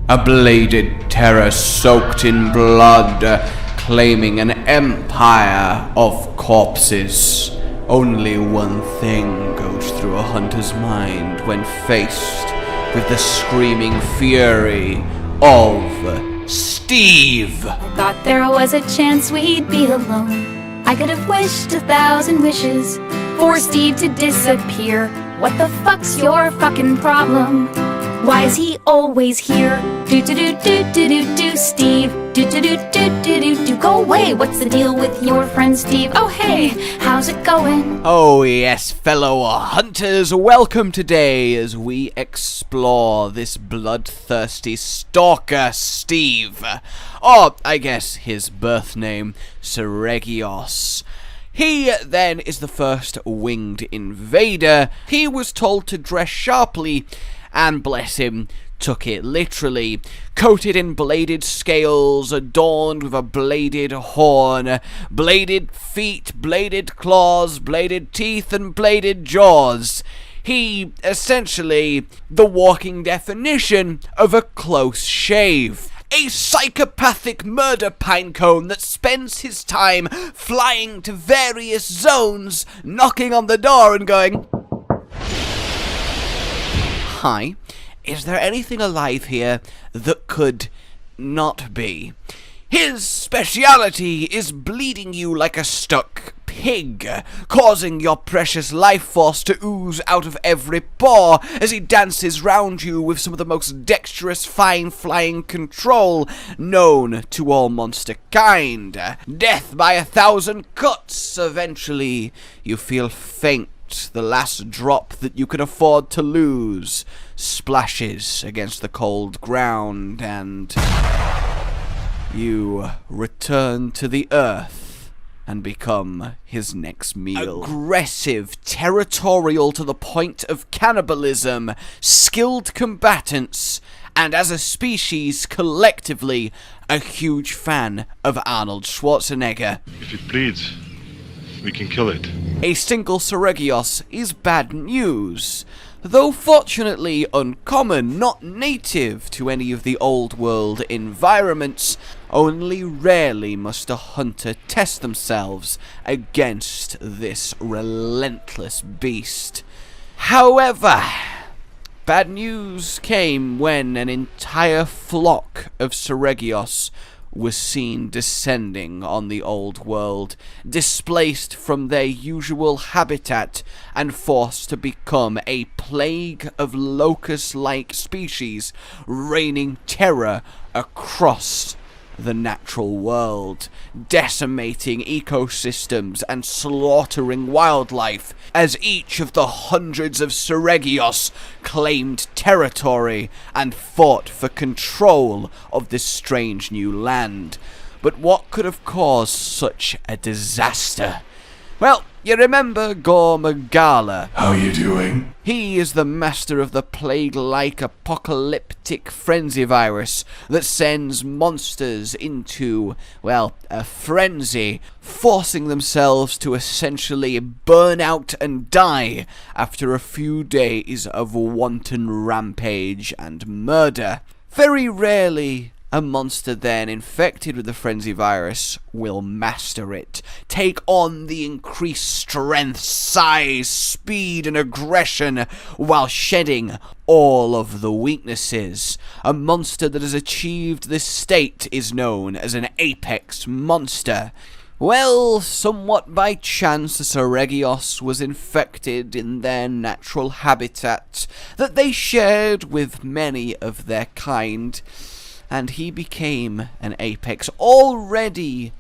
A bladed terror soaked in blood, claiming an empire of corpses. Only one thing goes through a hunter's mind when faced with the screaming fury of Steve. I thought there was a chance we'd be alone. I could have wished 1,000 wishes for Steve to disappear. What the fuck's your fucking problem? Why is he always here? Do Steve. Do go away. What's the deal with your friend Steve? Oh hey, how's it going? Oh yes, fellow hunters, welcome today as we explore this bloodthirsty stalker Steve. Or I guess his birth name, Seregios. He then is the first winged invader. He was told to dress sharply, and bless him, took it literally. Coated in bladed scales, adorned with a bladed horn, bladed feet, bladed claws, bladed teeth, and bladed jaws. He, essentially, the walking definition of a close shave. A psychopathic murder pinecone that spends his time flying to various zones, knocking on the door and going, "Hi, is there anything alive here that could not be?" His speciality is bleeding you like a stuck pig, causing your precious life force to ooze out of every pore as he dances round you with some of the most dexterous fine flying control known to all monster kind. Death by 1,000 cuts. Eventually, you feel faint. The last drop that you can afford to lose splashes against the cold ground, and you return to the earth and become his next meal. Aggressive, territorial to the point of cannibalism, skilled combatants, and as a species, collectively, a huge fan of Arnold Schwarzenegger. If it bleeds, we can kill it. A single Seregios is bad news, though fortunately uncommon, not native to any of the old world environments. Only rarely must a hunter test themselves against this relentless beast. However, bad news came when an entire flock of Seregios was seen descending on the old world, displaced from their usual habitat and forced to become a plague of locust-like species, raining terror across the natural world, decimating ecosystems and slaughtering wildlife as each of the hundreds of Seregios claimed territory and fought for control of this strange new land. But what could have caused such a disaster? Well, you remember Gore Magala. How you doing? He is the master of the plague-like apocalyptic frenzy virus that sends monsters into, well, a frenzy, forcing themselves to essentially burn out and die after a few days of wanton rampage and murder. Very rarely, a monster then infected with the frenzy virus will master it, take on the increased strength, size, speed, and aggression while shedding all of the weaknesses. A monster that has achieved this state is known as an Apex monster. Well, somewhat by chance, the Seregios was infected in their natural habitat that they shared with many of their kind, and he became an Apex, already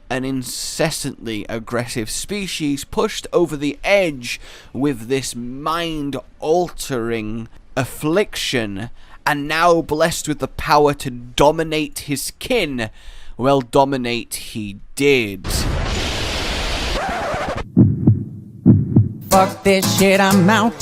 an incessantly aggressive species, pushed over the edge with this mind-altering affliction, and now blessed with the power to dominate his kin. Well, dominate he did. Fuck this shit, I'm out.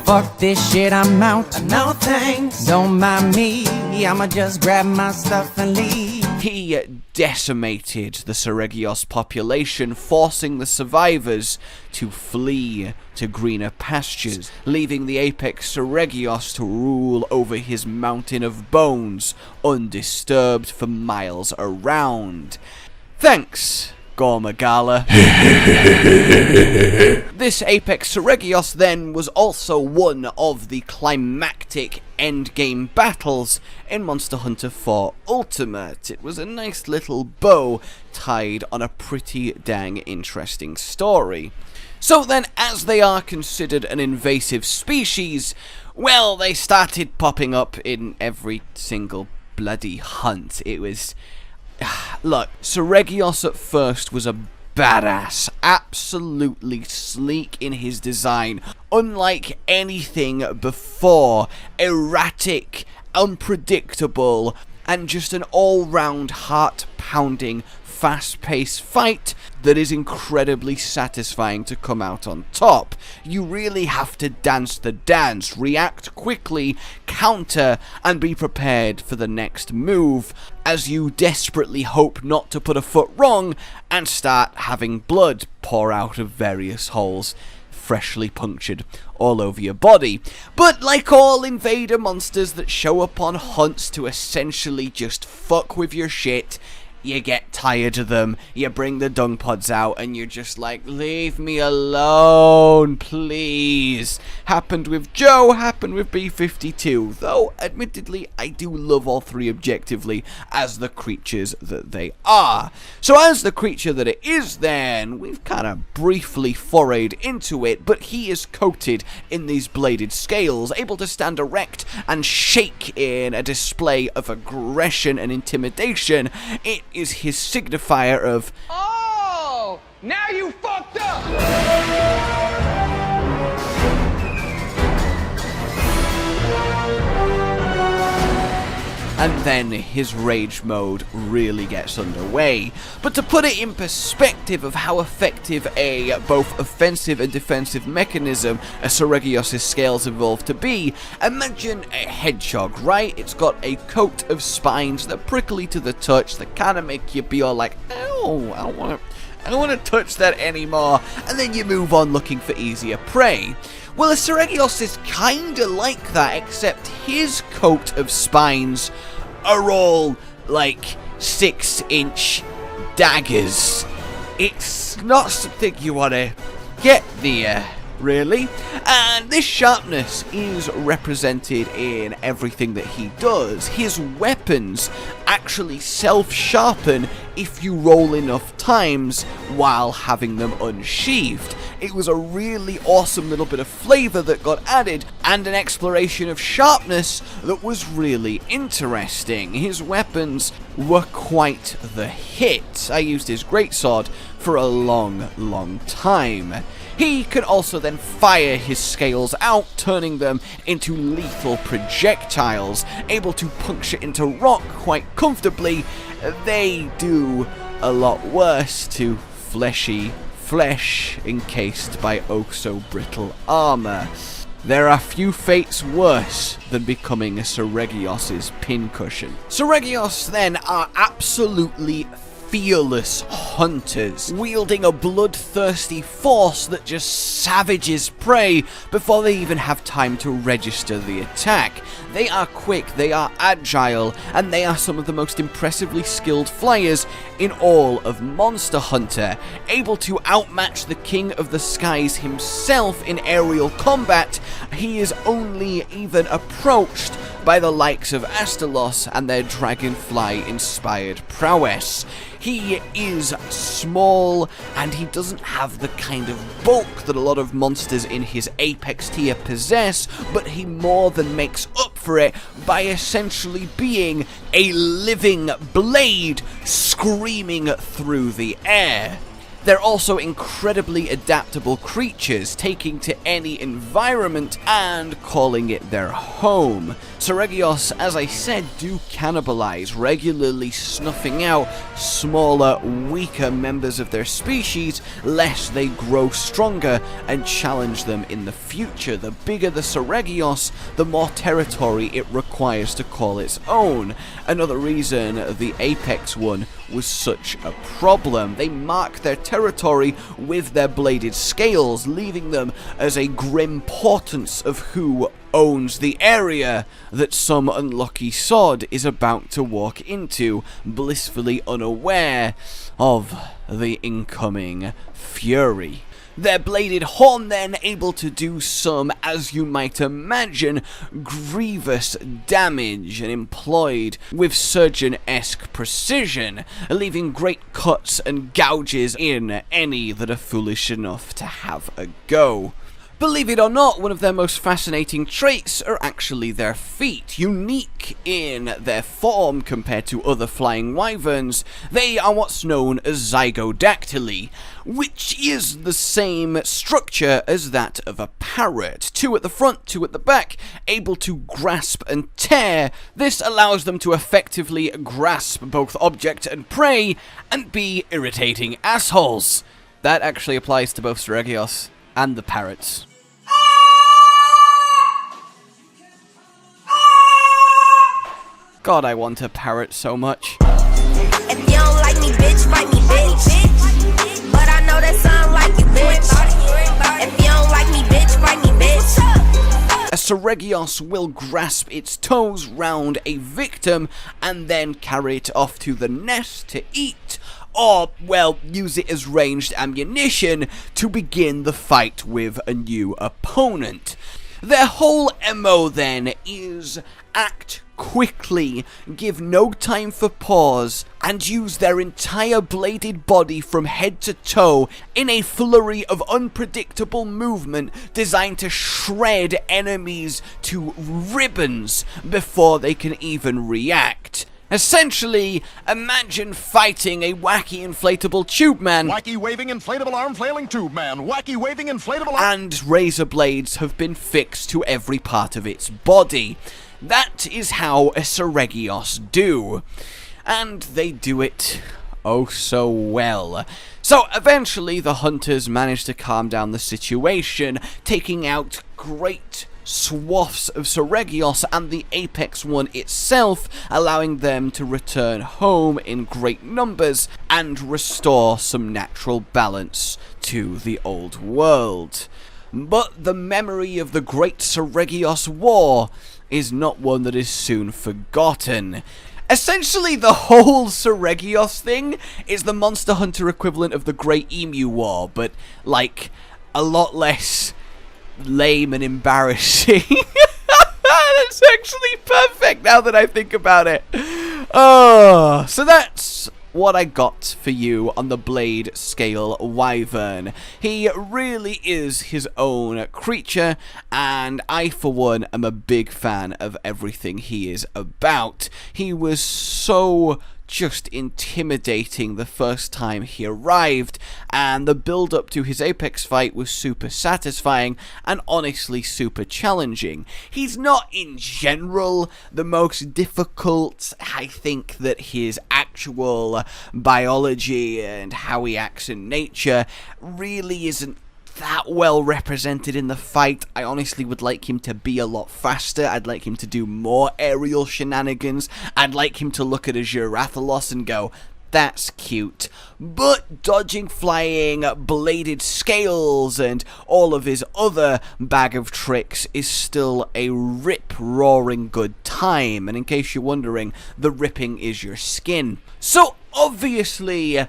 Fuck this shit, I'm out. No thanks. Don't mind me, I'ma just grab my stuff and leave. He decimated the Seregios population, forcing the survivors to flee to greener pastures, leaving the Apex Seregios to rule over his mountain of bones, undisturbed for miles around. Thanks, Gormagala. This Apex Seregios then was also one of the climactic endgame battles in Monster Hunter 4 Ultimate. It was a nice little bow tied on a pretty dang interesting story. So then, as they are considered an invasive species, well, they started popping up in every single bloody hunt. It was... Look, Seregios at first was a badass, absolutely sleek in his design, unlike anything before, erratic, unpredictable, and just an all-round heart-pounding, fast-paced fight that is incredibly satisfying to come out on top. You really have to dance the dance, react quickly, counter, and be prepared for the next move, as you desperately hope not to put a foot wrong and start having blood pour out of various holes, freshly punctured all over your body. But like all Invader monsters that show up on hunts to essentially just fuck with your shit, you get tired of them, you bring the dung pods out, and you're just like, leave me alone, please. Happened with Joe, happened with B-52, though, admittedly, I do love all three objectively as the creatures that they are. So as the creature that it is then, we've kind of briefly forayed into it, but he is coated in these bladed scales, able to stand erect and shake in a display of aggression and intimidation. It is his signifier of, oh, now you fucked up! and then his rage mode really gets underway. But to put it in perspective of how effective a both offensive and defensive mechanism a Seregios' scales evolve to be, imagine a hedgehog, right? It's got a coat of spines that are prickly to the touch, that kind of make you be all like, oh, I don't want to touch that anymore, and then you move on looking for easier prey. Well, a Seregios is kinda like that, except his coat of spines are all like 6-inch daggers. It's not something you want to get there, really. And this sharpness is represented in everything that he does. His weapons actually self-sharpen if you roll enough times while having them unsheathed. It was a really awesome little bit of flavor that got added, and an exploration of sharpness that was really interesting. His weapons were quite the hit. I used his greatsword for a long time. He could also then fire his scales out, turning them into lethal projectiles, able to puncture into rock quite comfortably. They do a lot worse to fleshy flesh encased by oh so brittle armor. There are few fates worse than becoming a Seregios' pincushion. Seregios then are absolutely fearless hunters, wielding a bloodthirsty force that just savages prey before they even have time to register the attack. They are quick, they are agile, and they are some of the most impressively skilled flyers in all of Monster Hunter, able to outmatch the King of the Skies himself in aerial combat. He is only even approached by the likes of Astalos and their dragonfly-inspired prowess. He is small, and he doesn't have the kind of bulk that a lot of monsters in his Apex tier possess, but he more than makes up for it by essentially being a living blade screaming through the air. They're also incredibly adaptable creatures, taking to any environment and calling it their home. Seregios, as I said, do cannibalize, regularly snuffing out smaller, weaker members of their species, lest they grow stronger and challenge them in the future. The bigger the Seregios, the more territory it requires to call its own. Another reason the Apex one was such a problem. They mark their territory with their bladed scales, leaving them as a grim portent of who owns the area that some unlucky sod is about to walk into, blissfully unaware of the incoming fury. Their bladed horn then able to do some, as you might imagine, grievous damage, and employed with surgeon-esque precision, leaving great cuts and gouges in any that are foolish enough to have a go. Believe it or not, one of their most fascinating traits are actually their feet. Unique in their form compared to other flying wyverns, they are what's known as zygodactyly, which is the same structure as that of a parrot. 2 at the front, 2 at the back, able to grasp and tear. This allows them to effectively grasp both object and prey and be irritating assholes. That actually applies to both Seregios and the parrots. God, I want a parrot so much. If you don't like me, bitch, fight me, bitch. But I know that sound like you, bitch. If you don't like me, bitch, fight me, bitch. A Seregios will grasp its toes round a victim and then carry it off to the nest to eat, or, well, use it as ranged ammunition to begin the fight with a new opponent. Their whole MO then is act quickly, give no time for pause, and use their entire bladed body from head to toe in a flurry of unpredictable movement designed to shred enemies to ribbons before they can even react. Essentially, imagine fighting a wacky inflatable tube man. Wacky waving inflatable arm flailing tube man. Wacky waving inflatable arm. And razor blades have been fixed to every part of its body. That is how a Seregios do. And they do it oh so well. So eventually the hunters manage to calm down the situation, taking out great swaths of Seregios and the Apex one itself, allowing them to return home in great numbers and restore some natural balance to the old world. But the memory of the Great Seregios War is not one that is soon forgotten. Essentially, the whole Seregios thing is the Monster Hunter equivalent of the Great Emu War, but, like, a lot less lame and embarrassing. That's actually perfect now that I think about it. Oh, so that's what I got for you on the Blade Scale Wyvern. He really is his own creature, and I for one am a big fan of everything he is about. He was so just intimidating the first time he arrived, and the build up to his Apex fight was super satisfying and honestly super challenging. He's not in general the most difficult. I think that his actual biology and how he acts in nature really isn't that well represented in the fight. I honestly would like him to be a lot faster. I'd like him to do more aerial shenanigans. I'd like him to look at a Girathelos and go, that's cute. But dodging, flying, bladed scales, and all of his other bag of tricks is still a rip-roaring good time. And in case you're wondering, the ripping is your skin. So obviously,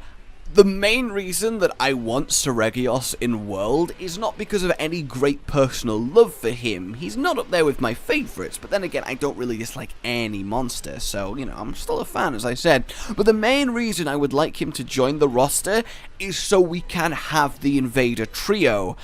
the main reason that I want Seregios in World is not because of any great personal love for him. He's not up there with my favourites, but then again, I don't really dislike any monster, so, you know, I'm still a fan, as I said. But the main reason I would like him to join the roster is so we can have the Invader trio.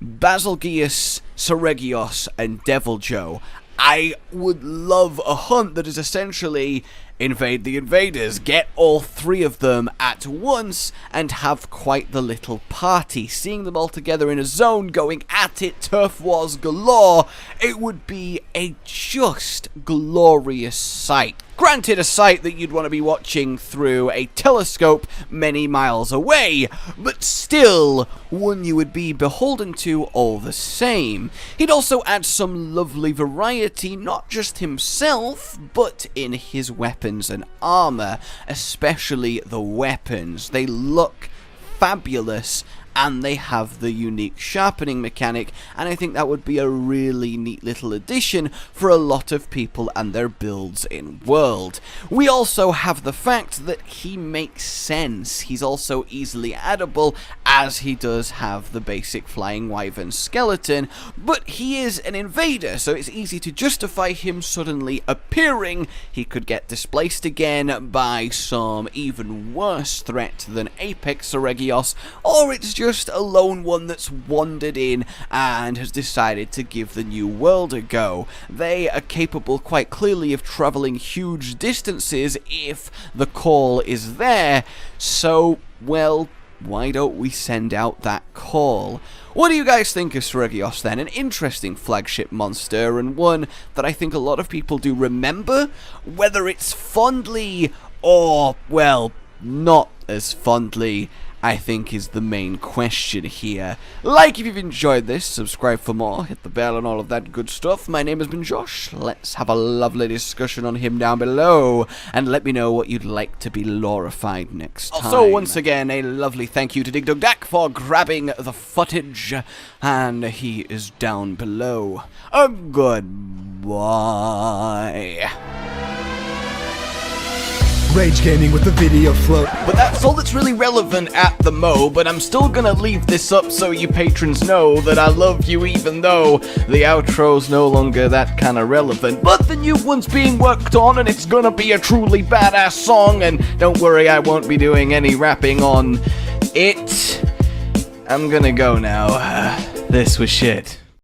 Basilgeus, Seregios, and Devil Joe. I would love a hunt that is essentially invade the invaders, get all 3 of them at once, and have quite the little party. Seeing them all together in a zone, going at it, turf wars galore, it would be a just glorious sight. Granted, a sight that you'd want to be watching through a telescope many miles away, but still one you would be beholden to all the same. He'd also add some lovely variety, not just himself, but in his weapon weapons and armor, especially the weapons. They look fabulous, and they have the unique sharpening mechanic, and I think that would be a really neat little addition for a lot of people and their builds in World. We also have the fact that he makes sense. He's also easily addable, as he does have the basic flying wyvern skeleton, but he is an invader, so it's easy to justify him suddenly appearing. He could get displaced again by some even worse threat than Apex Seregios, or it's just a lone one that's wandered in and has decided to give the new world a go. They are capable quite clearly of traveling huge distances if the call is there, so, well, why don't we send out that call? What do you guys think of Seregios then? An interesting flagship monster, and one that I think a lot of people do remember, whether it's fondly or, well, not as fondly, I think is the main question here. Like if you've enjoyed this, subscribe for more, hit the bell and all of that good stuff. My name has been Josh. Let's have a lovely discussion on him down below, and let me know what you'd like to be lorified next time. Also, once again, a lovely thank you to Dig Dug Dak for grabbing the footage, and he is down below. Goodbye. Rage Gaming with the video float. But that's all that's really relevant at the mo, but I'm still gonna leave this up so you patrons know that I love you even though the outro's no longer that kind of relevant. But the new one's being worked on and it's gonna be a truly badass song, and don't worry, I won't be doing any rapping on it. I'm gonna go now. This was shit.